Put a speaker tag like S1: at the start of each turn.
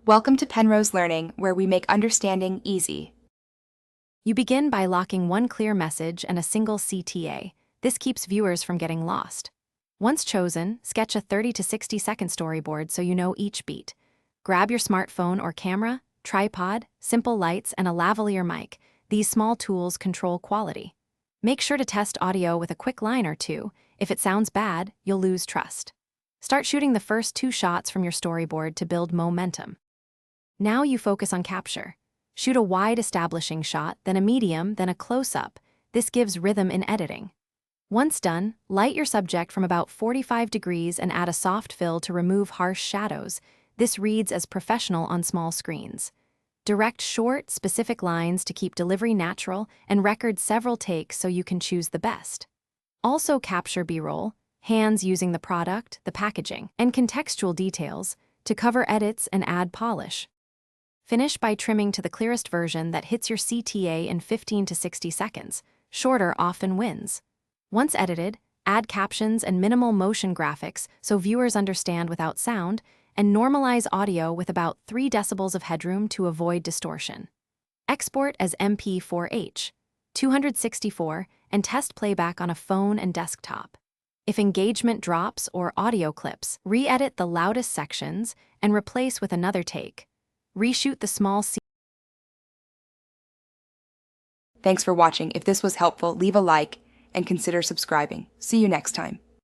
S1: Welcome to Penrose Learning, where we make understanding easy.
S2: You begin by locking one clear message and a single CTA. This keeps viewers from getting lost. Once chosen, sketch a 30 to 60 second storyboard so you know each beat. Grab your smartphone or camera, tripod, simple lights, and a lavalier mic. These small tools control quality. Make sure to test audio with a quick line or two. If it sounds bad, you'll lose trust. Start shooting the first 2 shots from your storyboard to build momentum. Now you focus on capture. Shoot a wide establishing shot, then a medium, then a close-up. This gives rhythm in editing. Once done, light your subject from about 45 degrees and add a soft fill to remove harsh shadows. This reads as professional on small screens. Direct short, specific lines to keep delivery natural and record several takes so you can choose the best. Also capture B-roll, hands using the product, the packaging, and contextual details to cover edits and add polish. Finish by trimming to the clearest version that hits your CTA in 15 to 60 seconds. Shorter often wins. Once edited, add captions and minimal motion graphics so viewers understand without sound, and normalize audio with about 3 decibels of headroom to avoid distortion. Export as MP4H, 264, and test playback on a phone and desktop. If engagement drops or audio clips, re-edit the loudest sections and replace with another take. Reshoot the small scene.
S1: Thanks for watching. If this was helpful, leave a like and consider subscribing. See you next time.